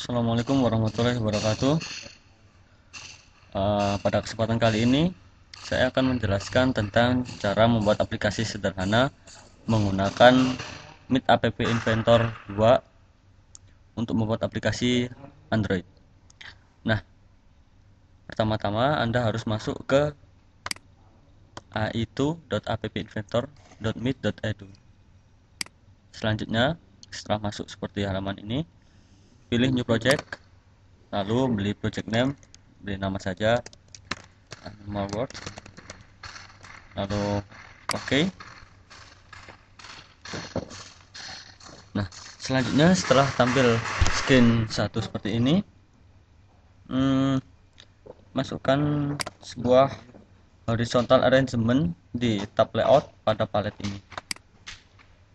Assalamualaikum warahmatullahi wabarakatuh. Pada kesempatan kali ini saya akan menjelaskan tentang cara membuat aplikasi sederhana menggunakan Meet App Inventor 2 untuk membuat aplikasi Android. Nah, pertama-tama Anda harus masuk ke ai2.appinventor.meet.edu. Selanjutnya, setelah masuk seperti halaman ini, pilih New Project, lalu beli project name, beri nama saja Animal World, lalu oke. Nah, selanjutnya setelah tampil screen satu seperti ini, masukkan sebuah horizontal arrangement di tab layout pada palet ini.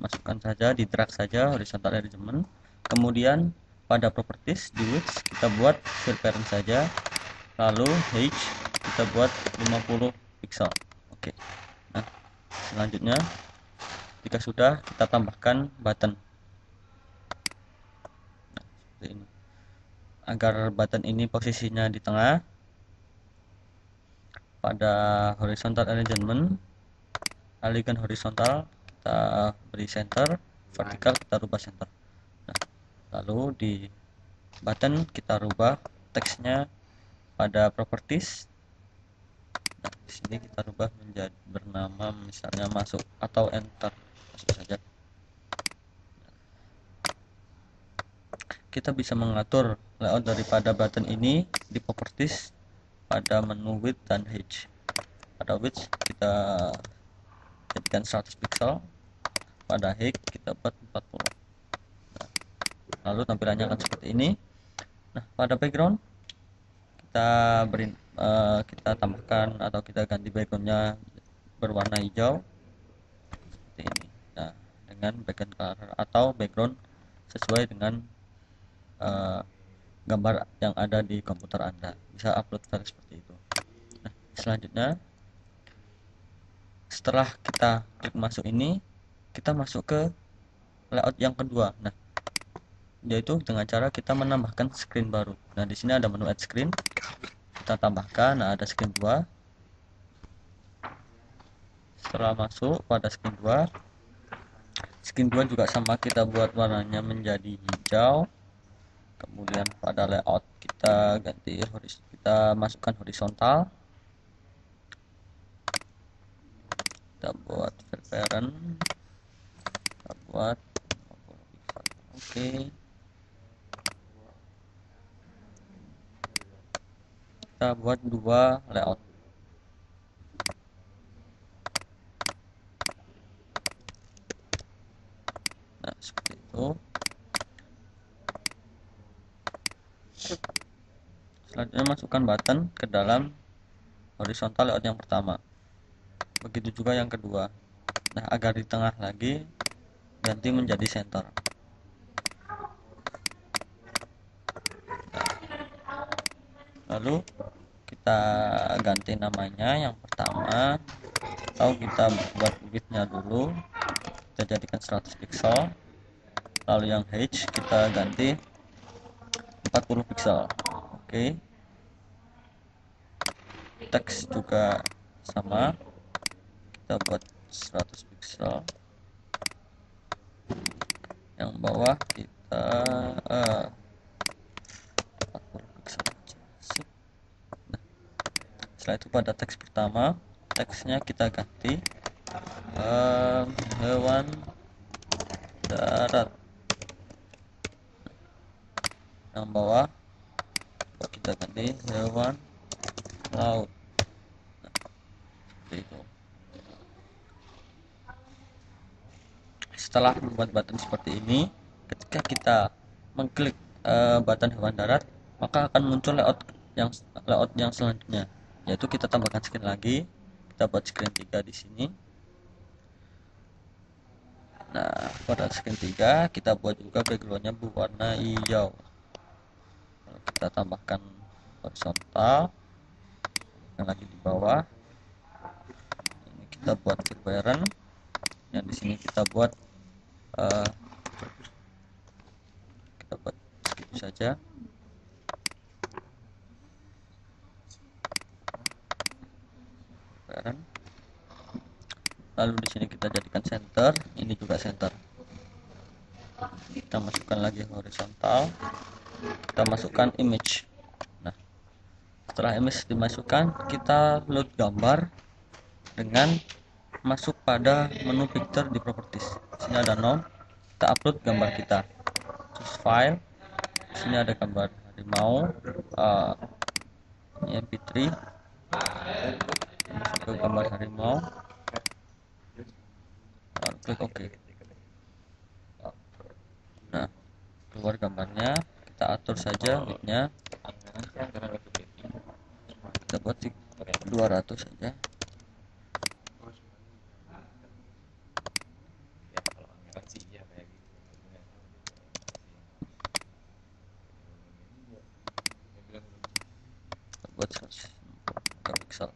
Masukkan saja, di drag saja horizontal arrangement. Kemudian pada properties di width kita buat fill parent saja, lalu height kita buat 50 pixel. Oke. Nah, selanjutnya jika sudah, kita tambahkan button. Nah, seperti ini. Agar button ini posisinya di tengah, pada horizontal arrangement, alihkan horizontal, kita beri center, vertikal kita rubah center. Nah, lalu di button kita rubah teksnya pada properties. Nah, di sini kita rubah menjadi bernama misalnya masuk atau enter, masuk saja. Kita bisa mengatur layout daripada button ini di properties pada menu width dan height. Pada width kita jadikan 100 pixel, pada height kita buat 40. Nah, lalu tampilannya akan seperti ini. Nah, pada background kita beri kita tambahkan atau kita ganti backgroundnya berwarna hijau seperti ini. Nah, dengan background color atau background sesuai dengan gambar yang ada di komputer Anda. Bisa upload file seperti itu. Nah, selanjutnya setelah kita klik masuk ini, kita masuk ke layout yang kedua. Nah, yaitu dengan cara kita menambahkan screen baru. Nah, di sini ada menu add screen. Kita tambahkan, nah ada screen 2. Setelah masuk pada screen 2, screen 2 juga sama, kita buat warnanya menjadi hijau. Kemudian pada layout kita ganti kita masukkan horizontal. Kita buat fill parent, kita buat oke. Kita buat dua layout. Nah, seperti itu. Selanjutnya masukkan button ke dalam horizontal layout yang pertama. Begitu juga yang kedua. Nah, agar di tengah lagi, ganti menjadi center. Lalu kita ganti namanya, yang pertama atau kita buat widthnya dulu, kita jadikan 100 pixel. Lalu yang height kita ganti 40 pixel. Oke. Teks juga sama, kita buat 100 pixel. Yang bawah kita 40 pixel aja. Nah, setelah itu pada teks pertama, teksnya kita ganti hewan darat. Yang bawah kita ganti hewan laut. Nah, seperti itu. Setelah membuat button seperti ini, ketika kita mengklik button hewan darat, maka akan muncul layout yang selanjutnya, yaitu kita tambahkan screen lagi. Kita buat screen 3 di sini. Nah, pada screen 3 kita buat juga backgroundnya berwarna hijau. Lalu kita tambahkan horizontal, yang lagi di bawah. Ini kita buat fill parent, yang di sini kita buat segitu saja. parent. Lalu di sini kita jadikan center, ini juga center. Kita masukkan lagi horizontal, kita masukkan image. Nah, setelah image dimasukkan, kita load gambar dengan masuk pada menu picture di properties. Di sini ada node, kita upload gambar kita. Choose file. Di sini ada gambar harimau, ini MP3. Masuk ke gambar harimau. Lalu klik OK. Nah, keluar gambarnya, kita atur saja width-nya. Kita buat 200 saja. Buat 100 megapiksel.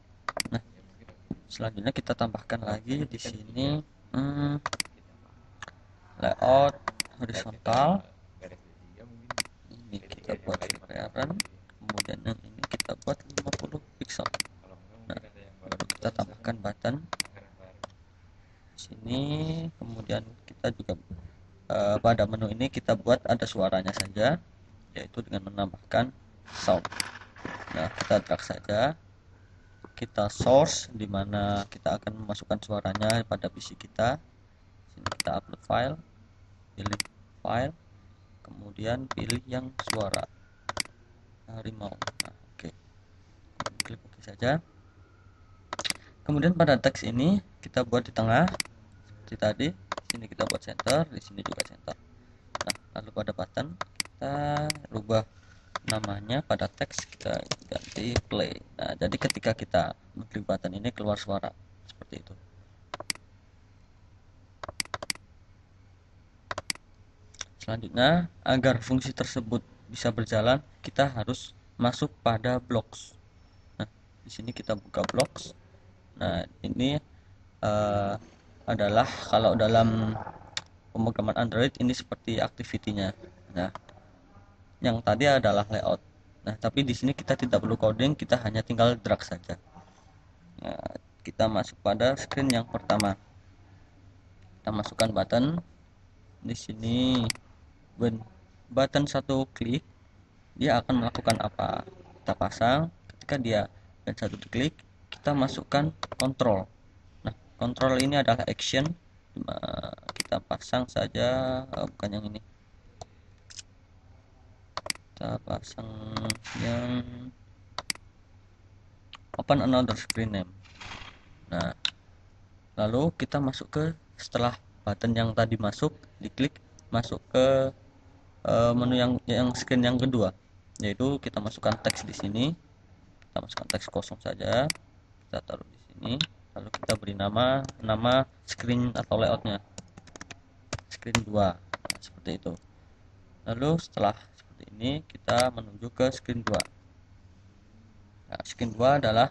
Nah, selanjutnya kita tambahkan lagi di sini layout horizontal. Ini kita buat parent, kemudian yang ini kita buat 50 pixel. Nah, baru kita tambahkan button sini, kemudian kita juga pada menu ini kita buat ada suaranya saja, yaitu dengan menambahkan sound. Nah, kita drag saja, kita source di mana kita akan memasukkan suaranya pada PC kita. Sini kita upload file, pilih file, kemudian pilih yang suara harimau. Nah, oke. Klik OK saja. Kemudian pada teks ini kita buat di tengah seperti tadi. Sini kita buat center, di sini juga center. Nah, lalu pada button kita rubah namanya, pada teks kita ganti play. Nah, jadi ketika kita mengklik button ini keluar suara seperti itu. Selanjutnya, agar fungsi tersebut bisa berjalan, kita harus masuk pada blocks. Nah, di sini kita buka blocks. Nah, ini adalah kalau dalam pemrograman Android ini seperti activity-nya. Nah, yang tadi adalah layout. Nah, tapi di sini kita tidak perlu coding, kita hanya tinggal drag saja. Nah, kita masuk pada screen yang pertama. Kita masukkan button. Di sini when button satu klik, dia akan melakukan apa? Kita pasang. Ketika dia satu klik, kita masukkan control. Nah, control ini adalah action. Kita pasang saja, bukan yang ini. Kita pasang yang open another screen name. Nah, lalu kita masuk ke, setelah button yang tadi masuk diklik, masuk ke menu yang screen yang kedua, yaitu kita masukkan teks di sini. Kita masukkan teks kosong saja, kita taruh di sini, lalu kita beri nama screen atau layoutnya screen 2. Nah, seperti itu. Lalu setelah seperti ini kita menuju ke screen 2. Nah, screen 2 adalah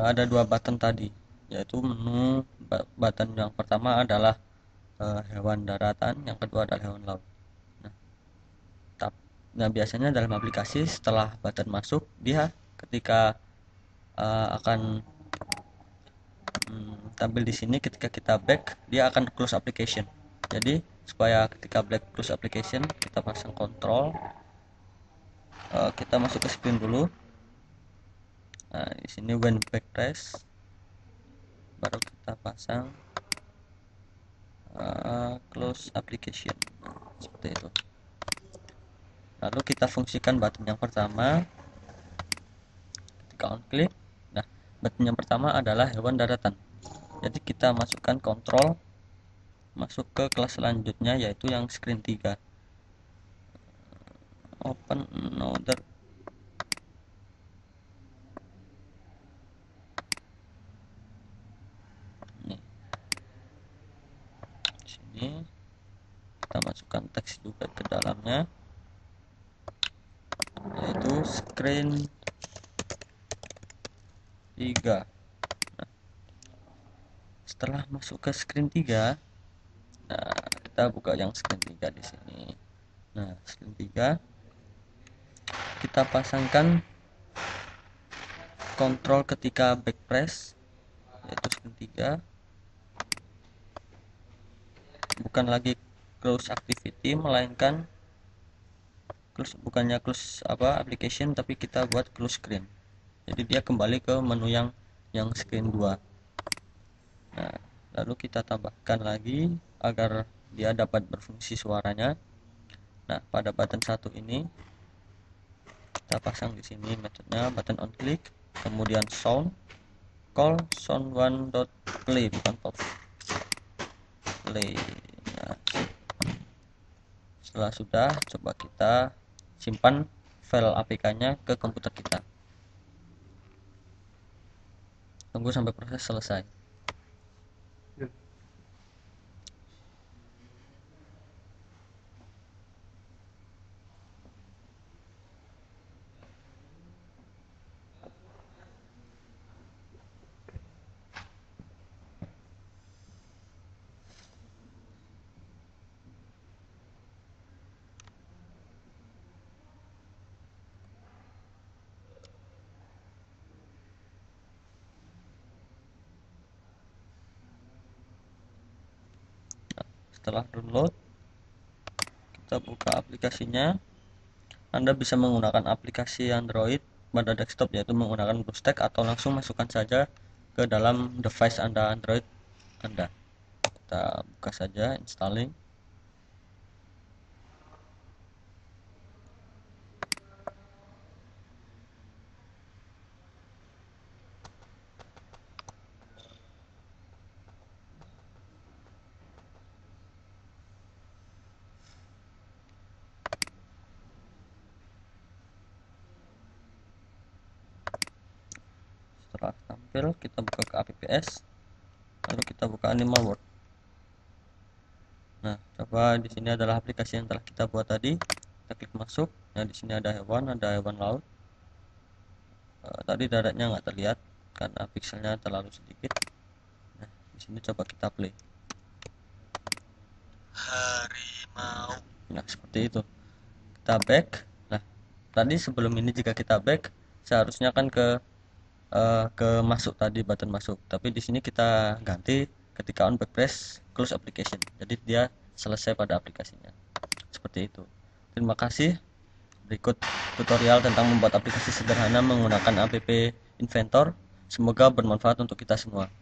ada dua button tadi, yaitu menu button yang pertama adalah hewan daratan, yang kedua adalah hewan laut. Nah, biasanya dalam aplikasi setelah button masuk, dia ketika akan tampil di sini, ketika kita back dia akan close application. Jadi supaya ketika back close application kita pasang control, kita masuk ke screen dulu. Nah, di sini when back press baru kita pasang close application. Nah, seperti itu. Lalu kita fungsikan button yang pertama ketika on click. Nah, button yang pertama adalah hewan daratan. Jadi kita masukkan kontrol, masuk ke kelas selanjutnya yaitu yang screen 3. Open another. Nih. Sini kita masukkan teks juga ke dalamnya, yaitu screen 3. Nah, setelah masuk ke screen 3, nah kita buka yang screen 3 di sini. Nah, screen 3 kita pasangkan kontrol ketika backpress, yaitu screen 3. Bukan lagi close activity, melainkan bukannya close application, tapi kita buat close screen. Jadi dia kembali ke menu yang screen 2. Nah, lalu kita tambahkan lagi agar dia dapat berfungsi suaranya. Nah, pada button 1 ini kita pasang di sini metodenya button on click, kemudian sound, call sound1.play, bukan pop play. Nah, setelah sudah, coba kita simpan file APK-nya ke komputer kita. Tunggu sampai proses selesai. Setelah download, kita buka aplikasinya. Anda bisa menggunakan aplikasi Android pada desktop, yaitu menggunakan BlueStack, atau langsung masukkan saja ke dalam device Anda, Android Anda. Kita buka saja installing. Setelah tampil, kita buka ke apps, lalu kita buka Animal World. Nah, coba di sini adalah aplikasi yang telah kita buat tadi. Kita klik masuk. Nah, di sini ada hewan laut. Tadi daratnya nggak terlihat karena pixelnya terlalu sedikit. Nah, di sini coba kita play. Harimau. Nah, seperti itu. Kita back. Nah, tadi sebelum ini jika kita back, seharusnya kan ke masuk tadi, button masuk. Tapi di sini kita ganti ketika on backpress close application. Jadi dia selesai pada aplikasinya. Seperti itu. Terima kasih. Berikut tutorial tentang membuat aplikasi sederhana menggunakan app Inventor. Semoga bermanfaat untuk kita semua.